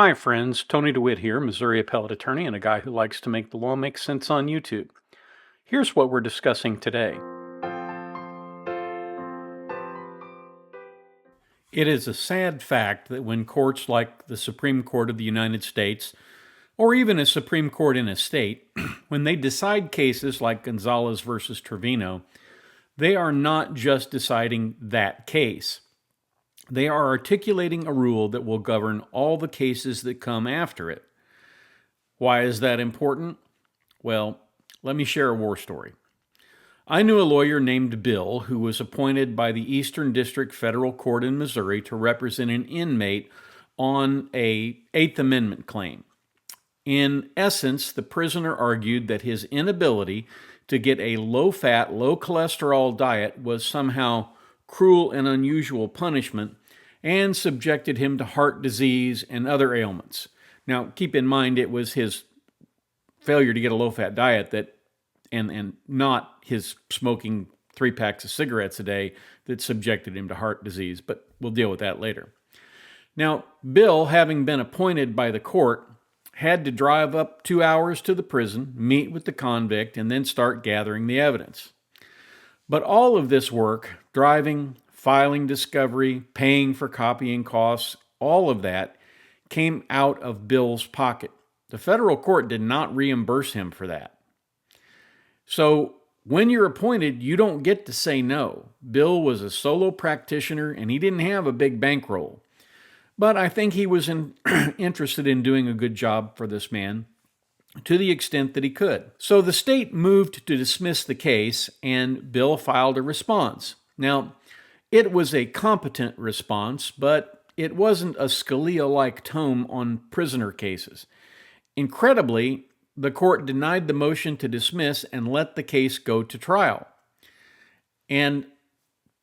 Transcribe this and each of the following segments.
Hi, friends. Tony DeWitt here, Missouri appellate attorney and a guy who likes to make the law make sense on YouTube. Here's what we're discussing today. It is a sad fact that when courts like the Supreme Court of the United States, or even a Supreme Court in a state, when they decide cases like Gonzalez versus Trevino, they are not just deciding that case. They are articulating a rule that will govern all the cases that come after it. Why is that important? Well, let me share a war story. I knew a lawyer named Bill who was appointed by the Eastern District Federal Court in Missouri to represent an inmate on an Eighth Amendment claim. In essence, the prisoner argued that his inability to get a low-fat, low-cholesterol diet was somehow cruel and unusual punishment and subjected him to heart disease and other ailments. Now, keep in mind, it was his failure to get a low-fat diet that, and not his smoking 3 packs of cigarettes a day that subjected him to heart disease, but we'll deal with that later. Now, Bill, having been appointed by the court, had to drive up 2 hours to the prison, meet with the convict, and then start gathering the evidence. But all of this work, driving, filing discovery, paying for copying costs, all of that came out of Bill's pocket. The federal court did not reimburse him for that. So when you're appointed, you don't get to say no. Bill was a solo practitioner and he didn't have a big bankroll. But I think he was interested in doing a good job for this man to the extent that he could. So the state moved to dismiss the case and Bill filed a response. Now, it was a competent response, but it wasn't a Scalia-like tome on prisoner cases. Incredibly, the court denied the motion to dismiss and let the case go to trial. And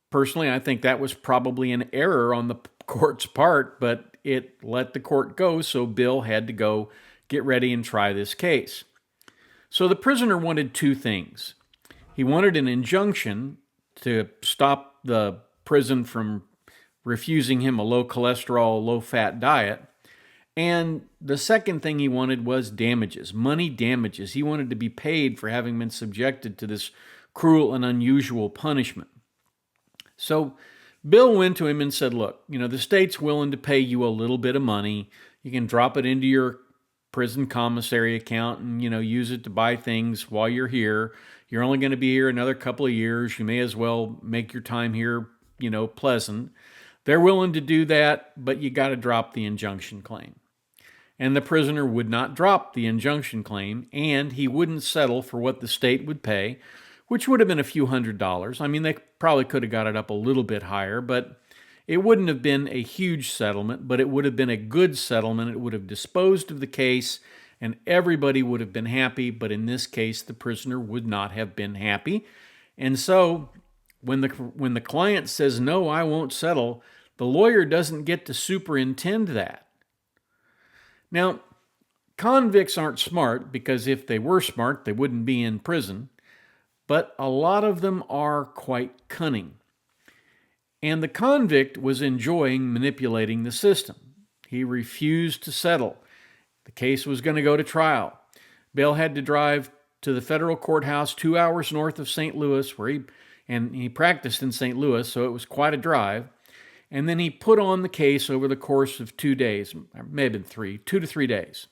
personally, I think that was probably an error on the court's part, but it let the court go, so Bill had to go get ready and try this case. So the prisoner wanted 2 things. He wanted an injunction to stop the prison from refusing him a low cholesterol, low fat diet. And the second thing he wanted was damages, money damages. He wanted to be paid for having been subjected to this cruel and unusual punishment. So Bill went to him and said, look, the state's willing to pay you a little bit of money. You can drop it into your prison commissary account and, use it to buy things while you're here. You're only going to be here another couple of years. You may as well make your time here, pleasant. They're willing to do that, but you got to drop the injunction claim. And the prisoner would not drop the injunction claim, and he wouldn't settle for what the state would pay, which would have been a few $100s. I mean, they probably could have got it up a little bit higher, but it wouldn't have been a huge settlement, but it would have been a good settlement. It would have disposed of the case, and everybody would have been happy, but in this case, the prisoner would not have been happy. And so when the client says, no, I won't settle, the lawyer doesn't get to superintend that. Now, convicts aren't smart, because if they were smart, they wouldn't be in prison. But a lot of them are quite cunning. And the convict was enjoying manipulating the system. He refused to settle. The case was going to go to trial. Bill had to drive to the federal courthouse 2 hours north of St. Louis, and he practiced in St. Louis, so it was quite a drive. And then he put on the case over the course of 2 days, maybe 3, 2 to 3 days.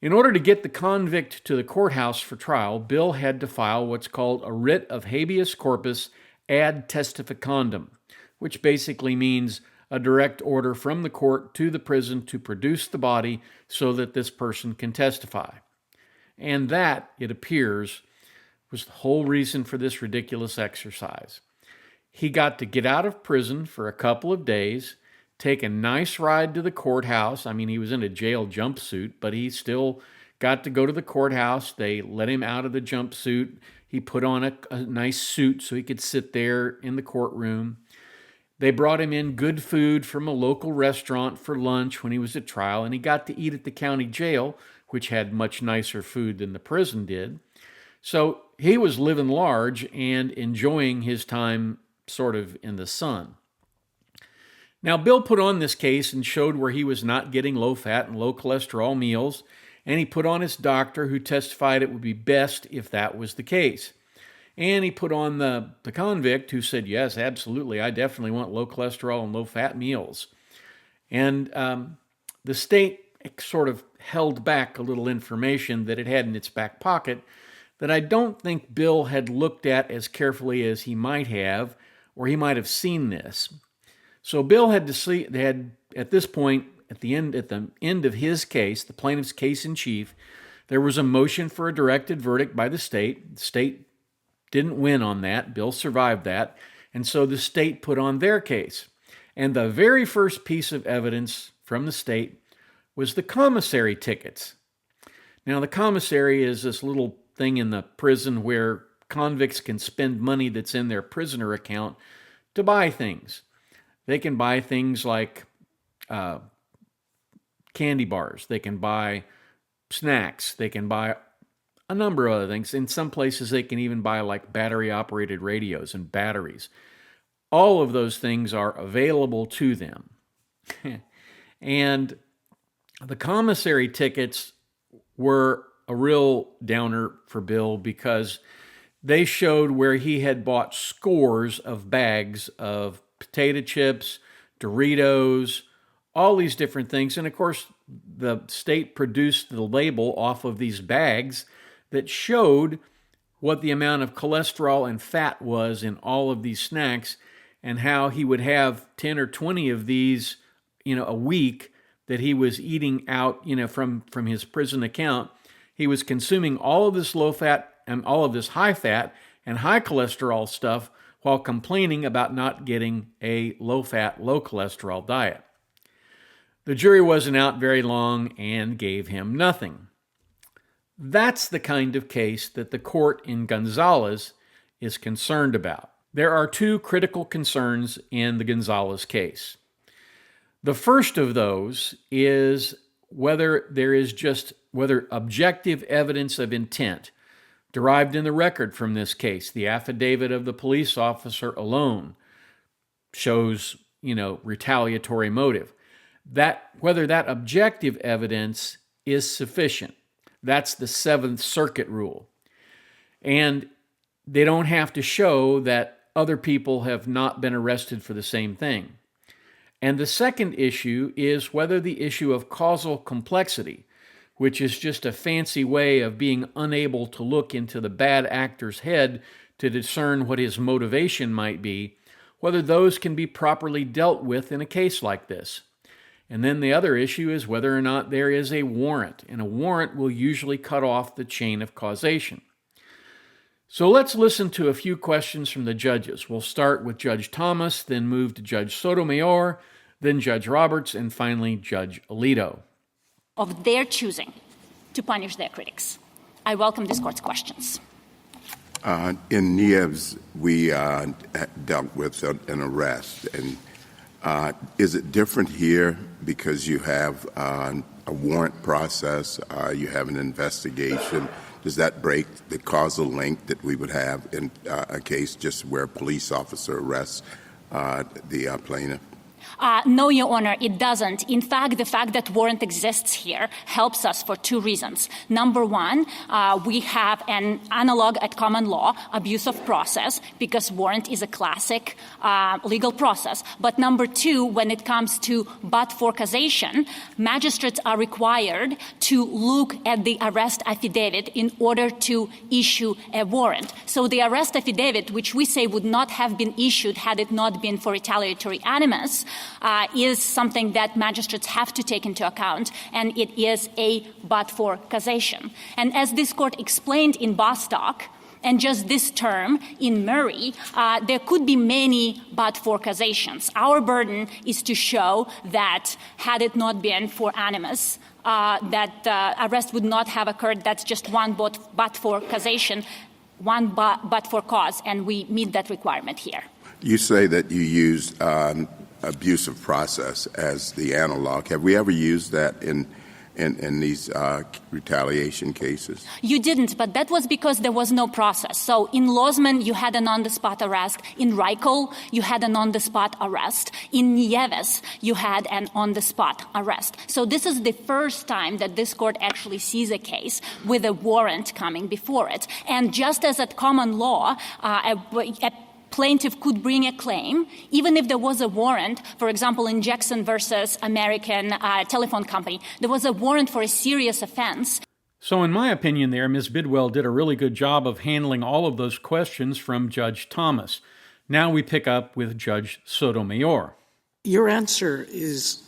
In order to get the convict to the courthouse for trial, Bill had to file what's called a writ of habeas corpus ad testificandum, which basically means a direct order from the court to the prison to produce the body so that this person can testify. And that, it appears, was the whole reason for this ridiculous exercise. He got to get out of prison for a couple of days, take a nice ride to the courthouse. I mean, he was in a jail jumpsuit, but he still got to go to the courthouse. They let him out of the jumpsuit. He put on a nice suit so he could sit there in the courtroom. They brought him in good food from a local restaurant for lunch when he was at trial, and he got to eat at the county jail, which had much nicer food than the prison did. So he was living large and enjoying his time sort of in the sun. Now, Bill put on this case and showed where he was not getting low-fat and low-cholesterol meals, and he put on his doctor who testified it would be best if that was the case. And he put on the convict who said, yes, absolutely, I definitely want low-cholesterol and low-fat meals. And the state sort of held back a little information that it had in its back pocket that I don't think Bill had looked at as carefully as he might have, or he might have seen this. So Bill had at this point, at the end of his case, the plaintiff's case in chief, there was a motion for a directed verdict by the state. The state didn't win on that. Bill survived that. And so the state put on their case. And the very first piece of evidence from the state was the commissary tickets. Now, the commissary is this little thing in the prison where convicts can spend money that's in their prisoner account to buy things. They can buy things like candy bars. They can buy snacks. They can buy a number of other things. In some places, they can even buy like battery-operated radios and batteries. All of those things are available to them. And the commissary tickets were a real downer for Bill because they showed where he had bought scores of bags of potato chips, Doritos, all these different things. And of course, the state produced the label off of these bags that showed what the amount of cholesterol and fat was in all of these snacks and how he would have 10 or 20 of these, a week that he was eating out, from his prison account. He was consuming all of this low fat and all of this high fat and high cholesterol stuff while complaining about not getting a low fat, low cholesterol diet. The jury wasn't out very long and gave him nothing. That's the kind of case that the court in Gonzalez is concerned about. There are two critical concerns in the Gonzalez case. The first of those is whether objective evidence of intent derived in the record from this case, the affidavit of the police officer alone, shows, retaliatory motive. Whether that objective evidence is sufficient. That's the Seventh Circuit rule. And they don't have to show that other people have not been arrested for the same thing. And the second issue is whether the issue of causal complexity, which is just a fancy way of being unable to look into the bad actor's head to discern what his motivation might be, whether those can be properly dealt with in a case like this. And then the other issue is whether or not there is a warrant, and a warrant will usually cut off the chain of causation. So let's listen to a few questions from the judges. We'll start with Judge Thomas, then move to Judge Sotomayor, then Judge Roberts, and finally Judge Alito. Of their choosing to punish their critics. I welcome this court's questions. In Nieves, we dealt with an arrest. And is it different here because you have a warrant process, you have an investigation? Does that break the causal link that we would have in a case just where a police officer arrests the plaintiff? No, Your Honor, it doesn't. In fact, the fact that warrant exists here helps us for two reasons. Number one, we have an analog at common law, abuse of process, because warrant is a classic legal process. But number two, when it comes to but-for causation, magistrates are required to look at the arrest affidavit in order to issue a warrant. So the arrest affidavit, which we say would not have been issued had it not been for retaliatory animus, is something that magistrates have to take into account, and it is a but-for causation. And as this court explained in Bostock, and just this term in Murray, there could be many but-for causations. Our burden is to show that had it not been for animus, that arrest would not have occurred. That's just one but-for causation, one but-for cause, and we meet that requirement here. You say that you used abusive process as the analog. Have we ever used that in in these retaliation cases? You didn't, but that was because there was no process. So in Lozman, you had an on-the-spot arrest. In Reichel, you had an on-the-spot arrest. In Nieves, you had an on-the-spot arrest. So this is the first time that this court actually sees a case with a warrant coming before it. And just as at common law, a plaintiff could bring a claim, even if there was a warrant. For example, in Jackson versus American Telephone Company, there was a warrant for a serious offense. So in my opinion there, Ms. Bidwell did a really good job of handling all of those questions from Judge Thomas. Now we pick up with Judge Sotomayor. Your answer is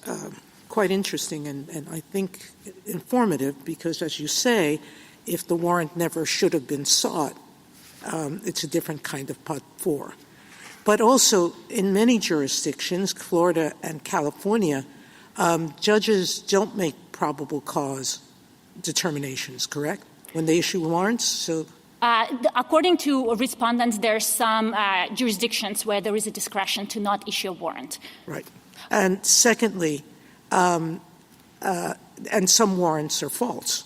quite interesting and I think informative because, as you say, if the warrant never should have been sought, it's a different kind of Part 4. But also, in many jurisdictions, Florida and California, judges don't make probable cause determinations, correct, when they issue warrants? So, according to respondents, there are some jurisdictions where there is a discretion to not issue a warrant. Right. And secondly, and some warrants are false.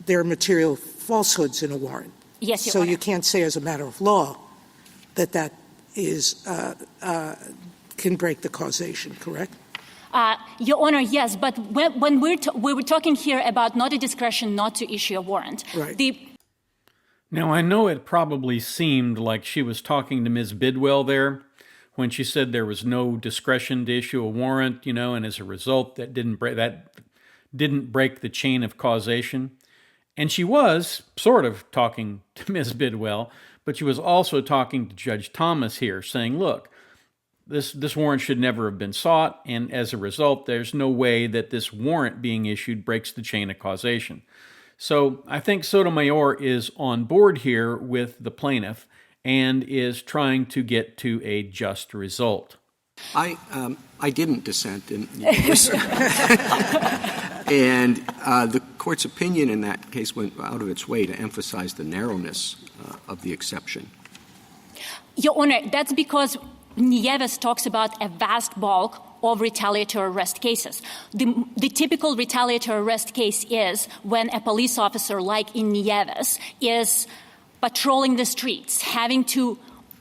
There are material falsehoods in a warrant. Yes, Your So Honor. you can't say as a matter of law that is can break the causation, correct? Your Honor, yes, but when we were talking here about not a discretion not to issue a warrant. Right. Now, I know it probably seemed like she was talking to Ms. Bidwell there when she said there was no discretion to issue a warrant, and as a result, that didn't break the chain of causation. And she was sort of talking to Ms. Bidwell, but she was also talking to Judge Thomas here, saying, look, this warrant should never have been sought, and as a result, there's no way that this warrant being issued breaks the chain of causation. So I think Sotomayor is on board here with the plaintiff and is trying to get to a just result. I didn't dissent in this. And the court's opinion in that case went out of its way to emphasize the narrowness of the exception. Your Honor, that's because Nieves talks about a vast bulk of retaliatory arrest cases. The typical retaliatory arrest case is when a police officer, like in Nieves, is patrolling the streets, having to,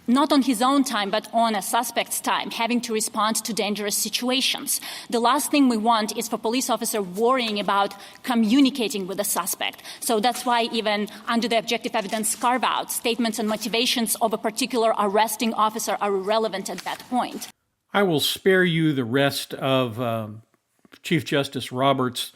not on his own time, but on a suspect's time, having to respond to dangerous situations. The last thing we want is for police officer worrying about communicating with the suspect. So that's why even under the objective evidence carve-out, statements and motivations of a particular arresting officer are irrelevant at that point. I will spare you the rest of Chief Justice Roberts'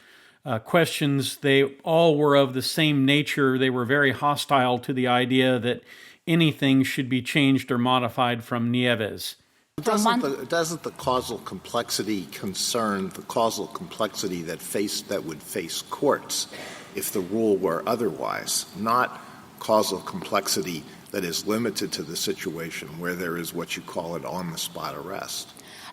questions. They all were of the same nature. They were very hostile to the idea that anything should be changed or modified from Nieves. Doesn't the causal complexity concern the causal complexity that would face courts if the rule were otherwise, not causal complexity that is limited to the situation where there is what you call an on-the-spot arrest?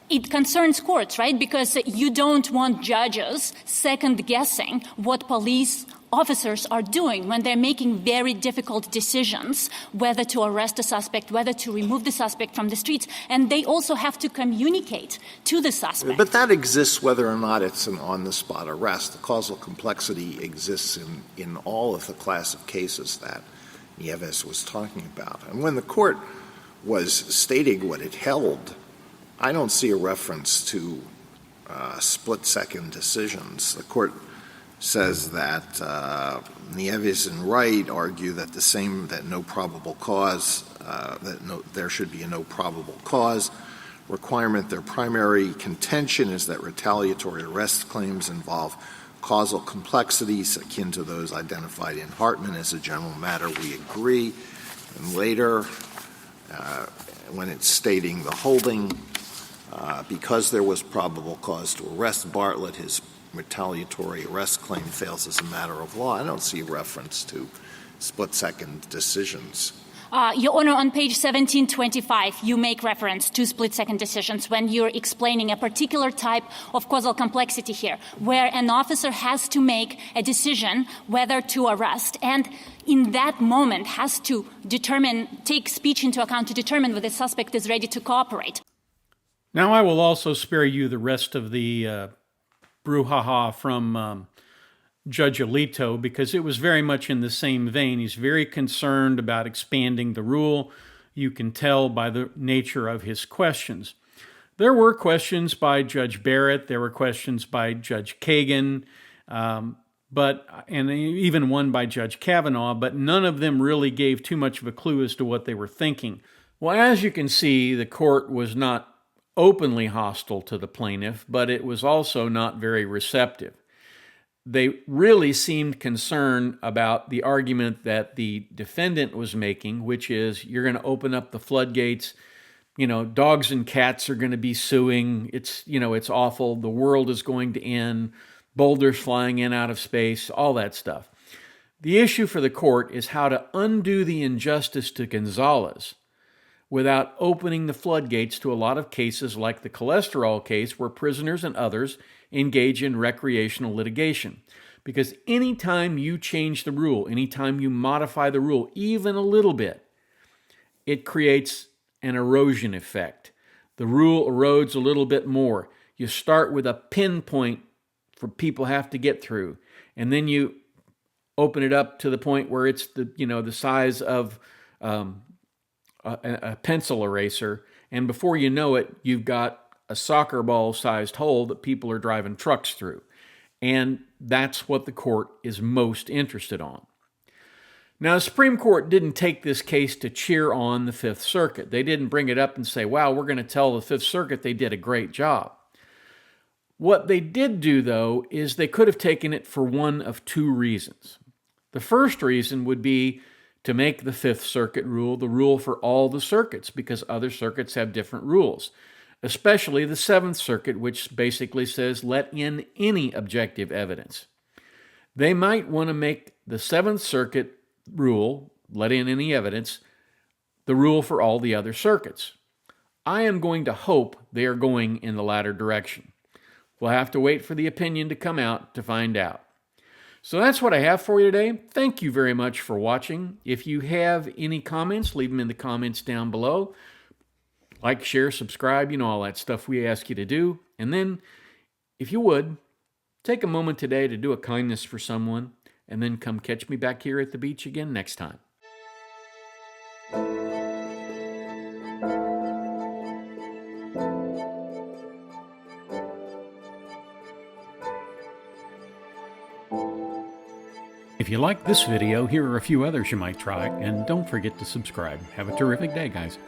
It concerns courts, right? Because you don't want judges second-guessing what police officers are doing when they're making very difficult decisions, whether to arrest a suspect, whether to remove the suspect from the streets, and they also have to communicate to the suspect. But that exists whether or not it's an on-the-spot arrest. The causal complexity exists in all of the class of cases that Nieves was talking about. And when the court was stating what it held, I don't see a reference to split-second decisions. The court says that Nieves and Wright argue that there should be a no probable cause requirement. Their primary contention is that retaliatory arrest claims involve causal complexities akin to those identified in Hartman. As a general matter, we agree. And later, when it's stating the holding, because there was probable cause to arrest Bartlett, his retaliatory arrest claim fails as a matter of law. I don't see a reference to split-second decisions. Your Honor, on page 1725, you make reference to split-second decisions when you're explaining a particular type of causal complexity here, where an officer has to make a decision whether to arrest, and in that moment has to take speech into account to determine whether the suspect is ready to cooperate. Now I will also spare you the rest of the brouhaha from Judge Alito because it was very much in the same vein. He's very concerned about expanding the rule. You can tell by the nature of his questions. There were questions by Judge Barrett. There were questions by Judge Kagan, and even one by Judge Kavanaugh, but none of them really gave too much of a clue as to what they were thinking. Well, as you can see, the court was not openly hostile to the plaintiff, but it was also not very receptive. They really seemed concerned about the argument that the defendant was making, which is you're going to open up the floodgates. Dogs and cats are going to be suing. It's awful. The world is going to end. Boulders flying in out of space, all that stuff. The issue for the court is how to undo the injustice to Gonzalez without opening the floodgates to a lot of cases like the cholesterol case where prisoners and others engage in recreational litigation. Because anytime you change the rule, anytime you modify the rule even a little bit, it creates an erosion effect. The rule erodes a little bit more. You start with a pinpoint for people have to get through, and then you open it up to the point where it's the size of a pencil eraser, and before you know it, you've got a soccer ball-sized hole that people are driving trucks through. And that's what the court is most interested on. Now, the Supreme Court didn't take this case to cheer on the Fifth Circuit. They didn't bring it up and say, wow, we're going to tell the Fifth Circuit they did a great job. What they did do, though, is they could have taken it for one of two reasons. The first reason would be to make the Fifth Circuit rule the rule for all the circuits, because other circuits have different rules, especially the Seventh Circuit, which basically says let in any objective evidence. They might want to make the Seventh Circuit rule, let in any evidence, the rule for all the other circuits. I am going to hope they are going in the latter direction. We'll have to wait for the opinion to come out to find out. So that's what I have for you today. Thank you very much for watching. If you have any comments, leave them in the comments down below. Like, share, subscribe, all that stuff we ask you to do. And then, if you would, take a moment today to do a kindness for someone, and then come catch me back here at the beach again next time. If you like this video, here are a few others you might try, and don't forget to subscribe. Have a terrific day, guys.